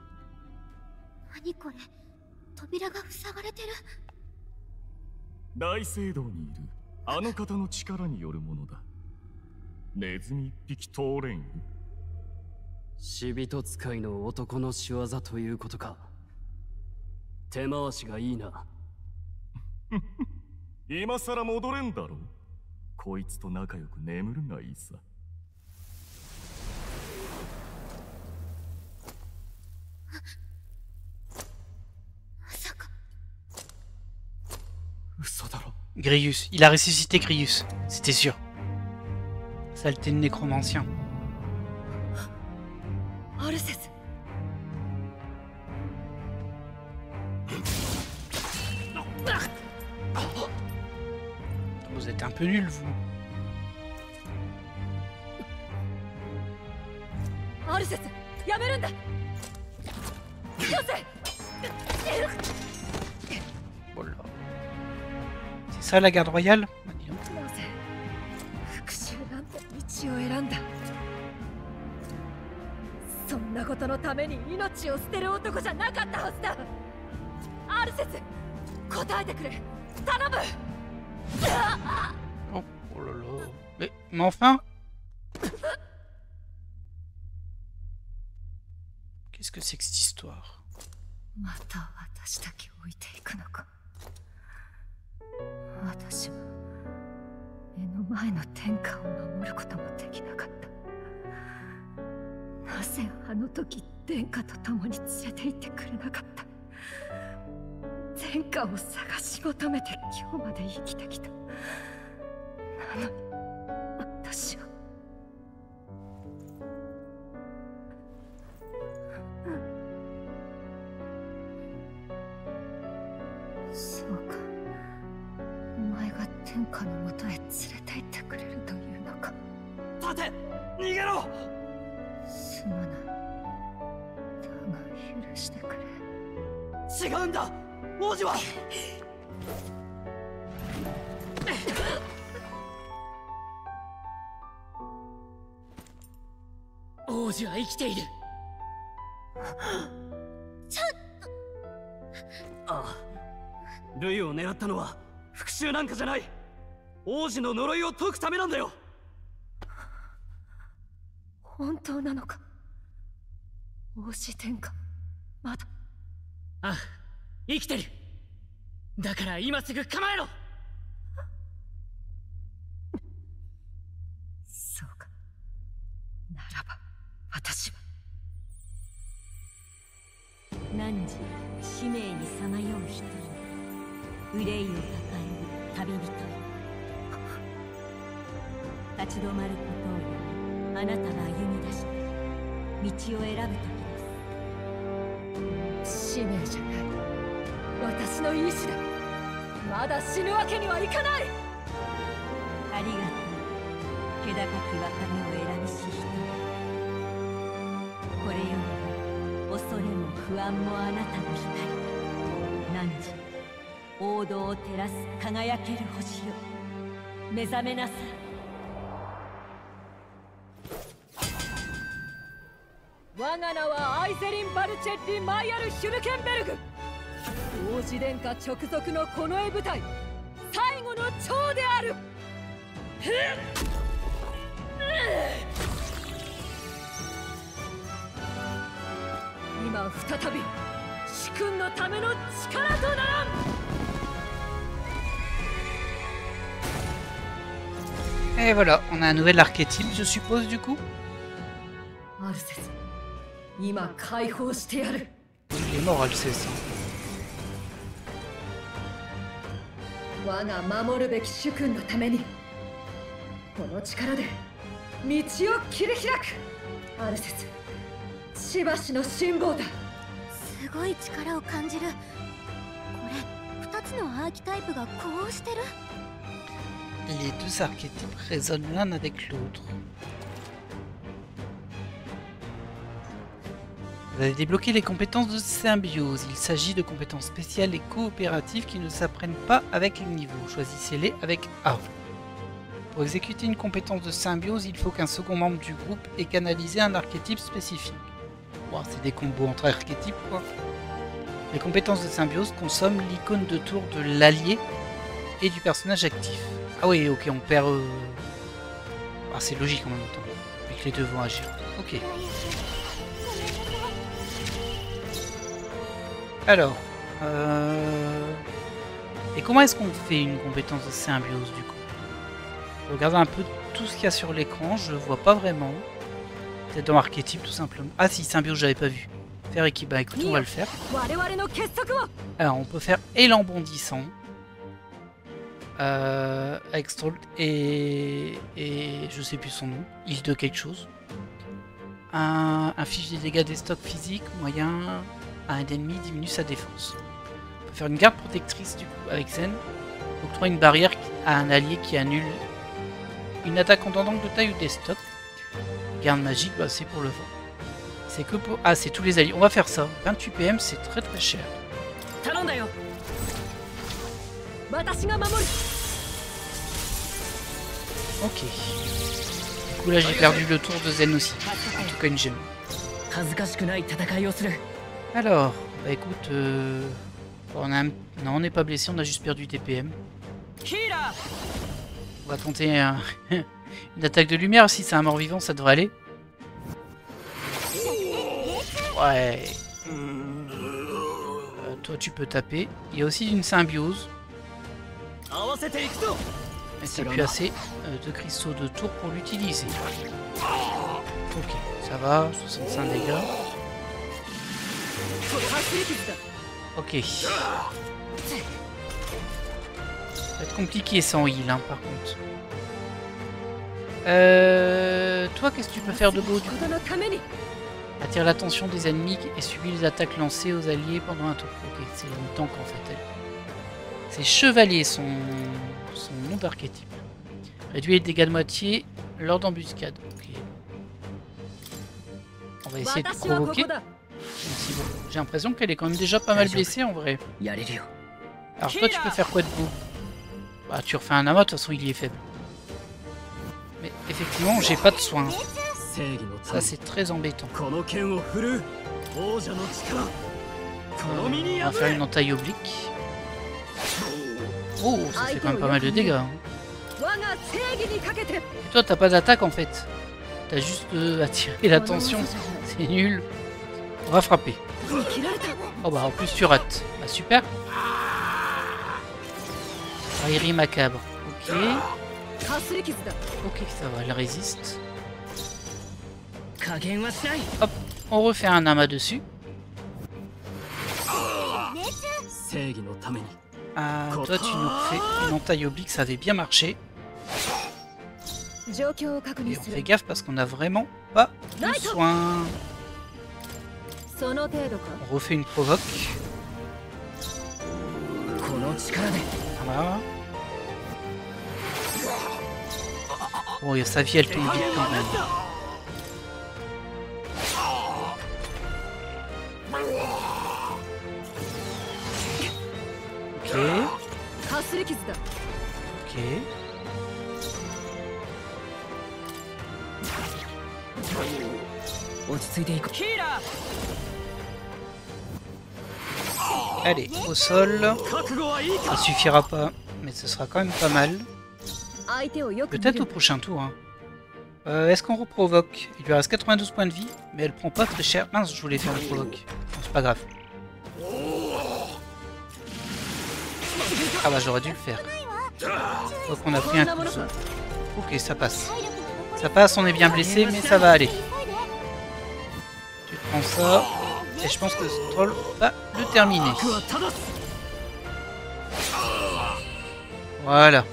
大聖堂にいるあの方の力によるものだ。ネズミ一匹通れんよ。死人使いの男の仕業ということか。手回しがいいな。今さら戻れんだろう。こいつと仲良く眠るがいいさ。嘘だろ。Grius, il a ressuscité Grius, c'était sûr. Saleté de nécromancien. Vous êtes un peu nul, vous. Oh là. C'est ça la garde royale? Dis donc. そんなことのために命を捨てる男じゃなかったはずだ。アルセス、答えてくれ。頼む。Oh, oh là là. Mais enfin. Qu'est-ce que c'est que cette histoire? また私だけ置いていくのか。私は目の前の天下を守ることもできなかった。なぜあの時殿下と共に連れて行ってくれなかった。天下を探し求めて今日まで生きてきた。なのに私はそうか、お前が天下のもとへ連れて行ってくれるというのか。立て、逃げろ。すまない。だが許してくれ。違うんだ、王子は。王子は生きている。ちょっと。ああ、ルイを狙ったのは復讐なんかじゃない。王子の呪いを解くためなんだよ。本当なのか。王子天下、まだ。ああ、生きてる。だから今すぐ構えろ。そうか。ならば私は汝使命にさまよう一人、憂いを抱える旅人よ。立ち止まることをあなたが歩み出した道を選ぶ時です。使命じゃない、私の意志だ。まだ死ぬわけにはいかない。ありがとう、気高き別れを選びし人。これより恐れも不安もあなたの光。汝王道を照らす輝ける星よ、目覚めなさい。我が名はアイゼリン・バルチェッリ・マイヤル・ヒュルケンベルグ。王子殿下直属の近衛部隊最後の長である。Et voilà, on a un nouvel archétype, je suppose, du coup. Il est mort, Alceste. 我が守るべき主君のためにこの力で道を切り開くアルセスしばしの辛抱だすごい力を感じるこれ2つのアーキタイプが呼応してる Les deux archétypes résonnent l'un avec l'autre. Vous avez débloqué les compétences de symbiose. Il s'agit de compétences spéciales et coopératives qui ne s'apprennent pas avec les niveaux. Choisissez-les avec A. Pour exécuter une compétence de symbiose, il faut qu'un second membre du groupe ait canalisé un archétype spécifique. Bon, c'est des combos entre archétypes, quoi. Les compétences de symbiose consomment l'icône de tour de l'allié et du personnage actif. Ah oui, ok, on perd... Ah, c'est logique en même temps, vu que les deux vont agir. Ok. Alors, et comment est-ce qu'on fait une compétence de symbiose du coup? Regardez un peu tout ce qu'il y a sur l'écran, je vois pas vraiment. Peut-être dans archétype tout simplement. Ah si, symbiose j'avais pas vu. Faire équipe, bah écoute, on va le faire. Alors on peut faire élan bondissant. Extra et je sais plus son nom. Île de quelque chose. Inflige des dégâts des stocks physiques, moyen. Un ennemi diminue sa défense. On peut faire une garde protectrice du coup avec Zen. Octroie une barrière à un allié qui annule une attaque en d'angle de taille ou des stocks. Garde magique, bah c'est pour le vent. C'est que pour... Ah, c'est tous les alliés. On va faire ça. 28 PM, c'est très très cher. Ok. Du coup là j'ai perdu le tour de Zen aussi. En tout cas une gemme. Alors, bah écoute, on a non, on n'est pas blessé, on a juste perdu des PM. On va tenter une attaque de lumière, si c'est un mort-vivant, ça devrait aller. Ouais. Toi tu peux taper. Il y a aussi une symbiose. Mais t'as plus assez de cristaux de tour pour l'utiliser. Ok, ça va, 65 dégâts. Ok. Ça va être compliqué sans heal, hein, par contre. Toi, qu'est-ce que tu peux faire de beau du coup? Attire l'attention des ennemis et subit les attaques lancées aux alliés pendant un tour. Ok, c'est une tank en fait, elle. C'est chevalier son nom d'archétype. Réduit les dégâts de moitié lors d'embuscade. Ok. On va essayer de provoquer. Bon, j'ai l'impression qu'elle est quand même déjà pas mal blessée en vrai. Alors toi tu peux faire quoi de beau? Bah tu refais un amas, de toute façon il y est faible. Mais effectivement j'ai pas de soins. Ça c'est très embêtant. On va faire une entaille oblique. Oh, ça fait quand même pas mal de dégâts. Hein. Et toi t'as pas d'attaque en fait. T'as juste attiré l'attention. C'est nul. On va frapper. Oh bah en plus tu rates. Bah super. Raillerie macabre. Ok. Ok, ça va, elle résiste. Hop, on refait un amas dessus. Toi tu nous fais une entaille oblique, ça avait bien marché. Et on fait gaffe parce qu'on a vraiment pas de soins. On refait une provoque. Voilà. Bon, sa vie elle tombe vite quand même. Ok. Ok. Allez, au sol. Ça suffira pas, mais ce sera quand même pas mal. Peut-être au prochain tour. Hein. Est-ce qu'on reprovoque? Il lui reste 92 points de vie, mais elle prend pas très cher. Mince, je voulais faire le provoque. pas grave. Ah bah j'aurais dû le faire. Donc on a pris un coup de sang. Ok, ça passe. Ça passe, on est bien blessé, mais ça va aller. Tu prends ça. Et je pense que ce troll va le terminer. Voilà.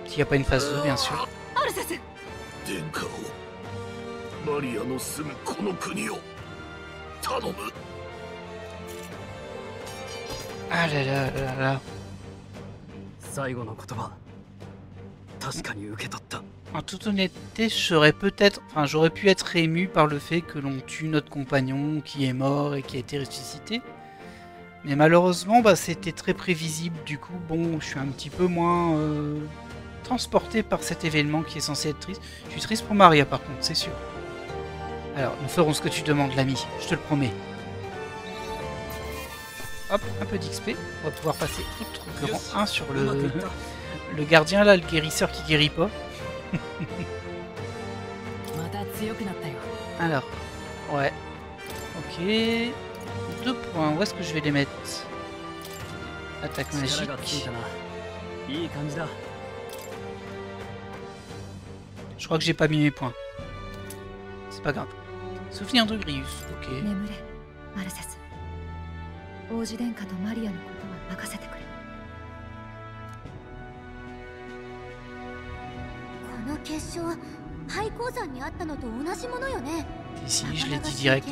S'il n'y a pas une phase 2, bien sûr. Ah là là là là. En toute honnêteté, j'aurais pu être ému par le fait que l'on tue notre compagnon qui est mort et qui a été ressuscité. Mais malheureusement, bah, c'était très prévisible. Du coup, bon, je suis un petit peu moins transporté par cet événement qui est censé être triste. Je suis triste pour Maria par contre, c'est sûr. Alors, nous ferons ce que tu demandes, l'ami, je te le promets. Hop, un peu d'XP. On va pouvoir passer outre le rang 1 sur le gardien là, le guérisseur qui guérit pas. Alors, ouais. Ok. 2 points, où est-ce que je vais les mettre? Attaque magique. Je crois que j'ai pas mis mes points. C'est pas grave. Souvenir de Grius, ok. Ici, je l'ai dit direct.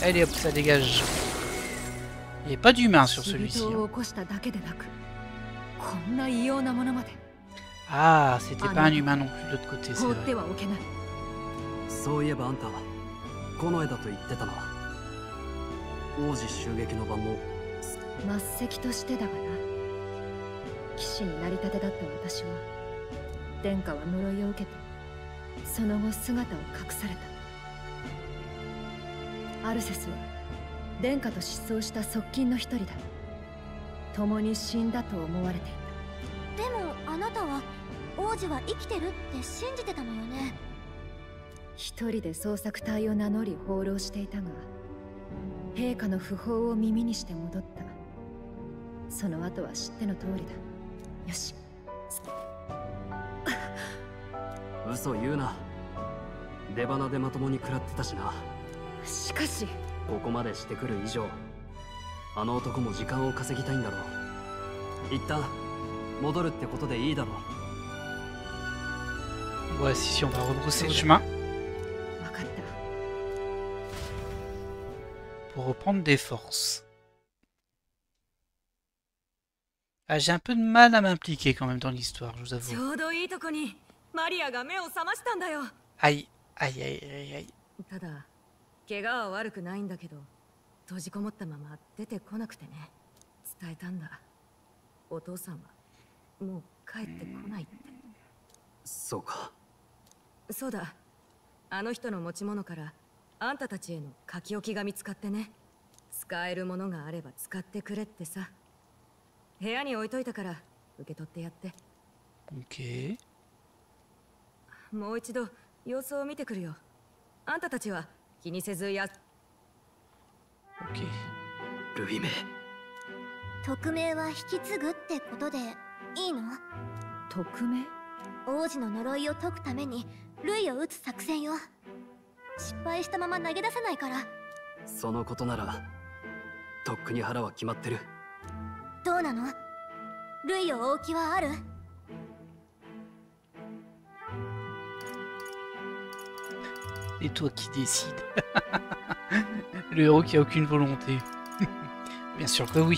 Allez hop, ça dégage. Il n'y a pas d'humain sur celui-ci. Ah, c'était pas un humain non plus de l'autre côté, c'est vrai. Ouais, si on va rebrousser le chemin. Pour reprendre des forces. Ah, j'ai un peu de mal à m'impliquer quand même dans l'histoire, je vous avoue. Aïe, aïe, aïe, aïe, aïe. Ok. Ok. 匿名は引き継ぐってことでいいの？匿名？王子の呪いを解くために類を撃つ作戦よ。失敗したまま投げ出せないから。そのことならとっくに腹は決まってる。どうなの？類を追う気はある？ Et toi qui décides. Le héros qui a aucune volonté. Bien sûr que oui.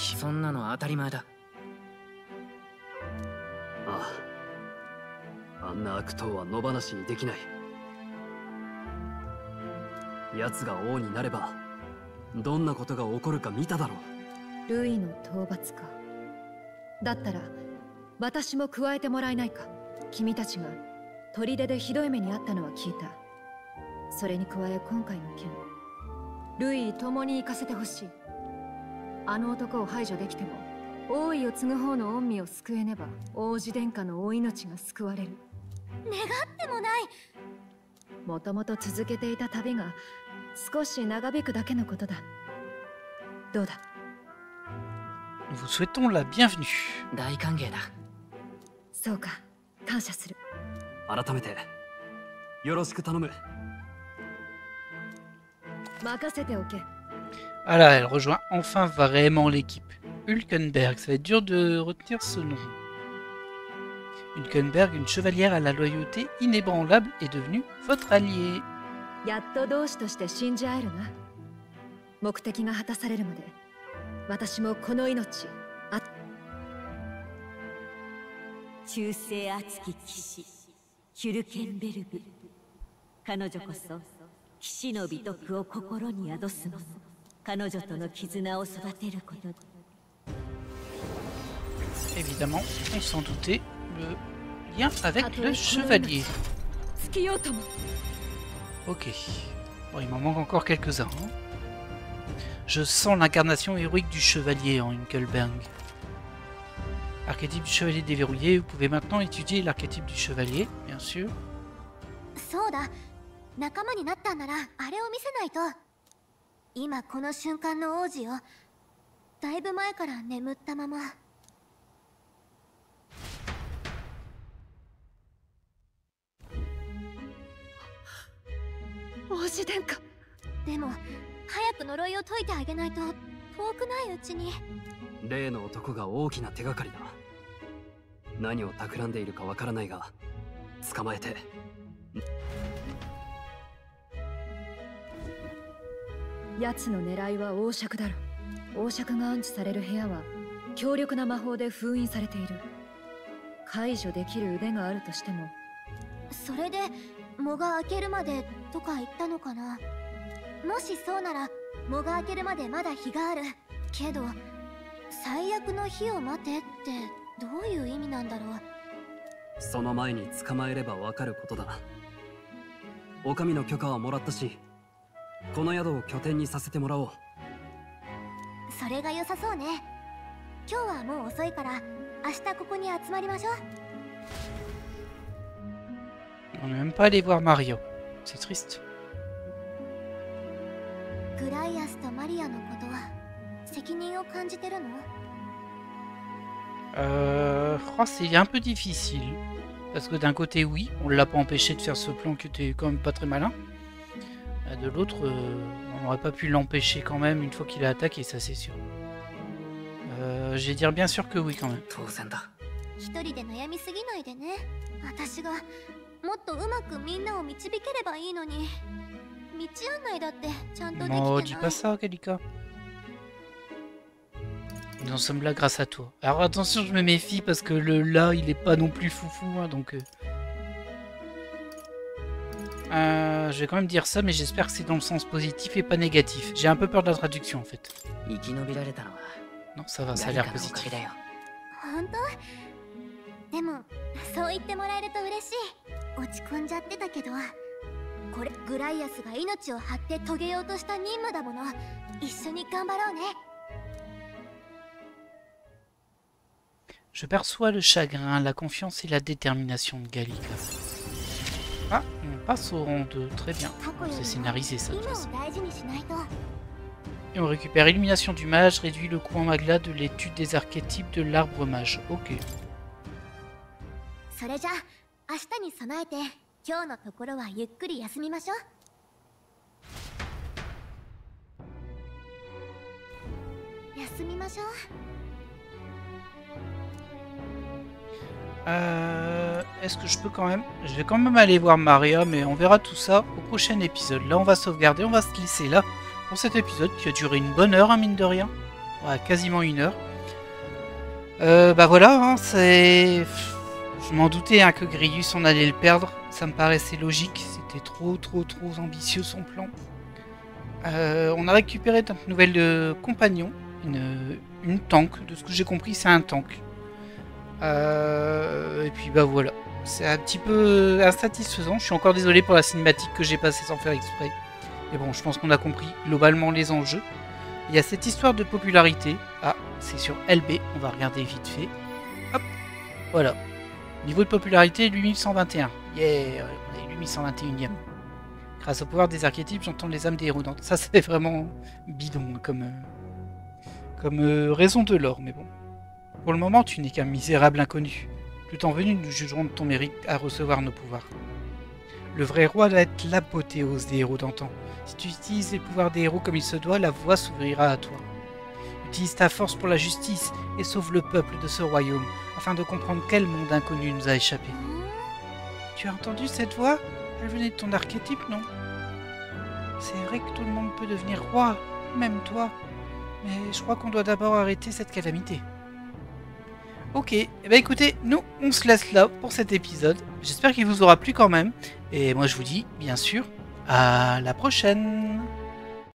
Kita. それに加え今回の件、ルイ共に行かせてほしい。あの男を排除できても、王位を継ぐ方の御身を救えねば、王子殿下のお命が救われる。願ってもない。もともと続けていた旅が少し長引くだけのことだ。どうだ？ Nous vous souhaitons la bienvenue. 大歓迎だ。そうか、感謝する。改めてよろしく頼む。任せておけ。 Ah là, elle rejoint enfin vraiment l'équipe. Hulkenberg, ça va être dur de retenir ce nom. Hulkenberg, une chevalière à la loyauté inébranlable, est devenue votre allié. やっと同志として信じ合えるな。目的が果たされるまで、私もこの命、忠誠熱き騎士、ヒュルケンベルグ。彼女こそ、騎士の美徳を心に宿すもの。彼女との絆を育てること。Évidemment, ils s'en doutaient, le lien avec le chevalier. Ok. Bon, il m'en manque encore quelques-uns. Hein. Je sens l'incarnation héroïque du chevalier en Hulkenberg. Archétype du chevalier déverrouillé, vous pouvez maintenant étudier l'archétype du chevalier, bien sûr. そうだ。仲間になったんならあれを見せないと。今この瞬間の王子よ。だいぶ前から眠ったまま。王子殿下。でも早く呪いを解いてあげないと遠くないうちに。例の男が大きな手がかりだ。何を企んでいるかわからないが捕まえて。奴の狙いは王爵だろ。王爵が安置される部屋は強力な魔法で封印されている。解除できる腕があるとしても。それで藻が開けるまでとか言ったのかな。もしそうなら藻が開けるまでまだ日があるけど、最悪の日を待てってどういう意味なんだろう。その前に捕まえればわかることだ。お上の許可はもらったし、この宿を拠点にさせてもらおう。それが良さそうね。今日はもう遅いから明日ここに集まりましょう。 On n'est même pas allé voir Mario. C'est triste. グライアスとマリアのことは責任を感じてるの？ Je crois que c'est un peu difficile. Parce que d'un côté, oui, on l'a pas empêché de faire ce plan qui était quand même pas très malin. De l'autre, on n'aurait pas pu l'empêcher quand même une fois qu'il a attaqué, ça c'est sûr. Je vais dire bien sûr que oui quand même. 一人で悩みすぎないでね。私がもっとうまくみんなを導ければいいのに。道案内だってちゃんとできてない。Oh, dis pas ça, Kalika. Nous en sommes là grâce à toi. Alors attention, je me méfie parce que le là, il est pas non plus foufou, hein, donc... je vais quand même dire ça, mais j'espère que c'est dans le sens positif et pas négatif. J'ai un peu peur de la traduction en fait. Non, ça va, ça a l'air positif. 本当？でもそう言ってもらえると嬉しい。落ち込んじゃってたけど、これグライアスが命を張って遂げようとした任務だもの。一緒に頑張ろうね。 Je perçois le chagrin, la confiance et la détermination de Gallica. Ah, on passe au rang 2, très bien. C'est scénarisé ça de toute façon. Et on récupère Illumination du mage, réduit le coût en magla de l'étude des archétypes de l'arbre mage. Ok. それじゃ明日に備えて今日のところはゆっくり休みましょう。休みましょう。 Est-ce que je peux quand même... Je vais quand même aller voir Maria, mais on verra tout ça au prochain épisode. Là, on va sauvegarder, on va se laisser là pour cet épisode qui a duré une bonne heure, hein, mine de rien. Ouais, quasiment une heure. Bah voilà, hein, c'est... Je m'en doutais hein, que Grius, on allait le perdre. Ça me paraissait logique. C'était trop ambitieux son plan. On a récupéré notre nouvelle compagnon. Une tank. De ce que j'ai compris, c'est un tank. Et puis bah voilà, c'est un petit peu insatisfaisant. Je suis encore désolé pour la cinématique que j'ai passée sans faire exprès. Mais bon, je pense qu'on a compris globalement les enjeux. Il y a cette histoire de popularité. Ah, c'est sur LB, on va regarder vite fait. Hop, voilà. Niveau de popularité, 8121. Yeah, on est 8121e. Grâce au pouvoir des archétypes, j'entends les âmes des héros d'antan. Ça, c'est vraiment bidon comme raison de l'or, mais bon. Pour le moment, tu n'es qu'un misérable inconnu. Le temps venu, nous jugerons de ton mérite à recevoir nos pouvoirs. Le vrai roi doit être l'apothéose des héros d'antan. Si tu utilises les pouvoirs des héros comme il se doit, la voie s'ouvrira à toi. Utilise ta force pour la justice et sauve le peuple de ce royaume, afin de comprendre quel monde inconnu nous a échappé. Tu as entendu cette voix? Elle venait de ton archétype, non? C'est vrai que tout le monde peut devenir roi, même toi. Mais je crois qu'on doit d'abord arrêter cette calamité. Ok, eh ben écoutez, nous on se laisse là pour cet épisode. J'espère qu'il vous aura plu quand même. Et moi je vous dis, bien sûr, à la prochaine!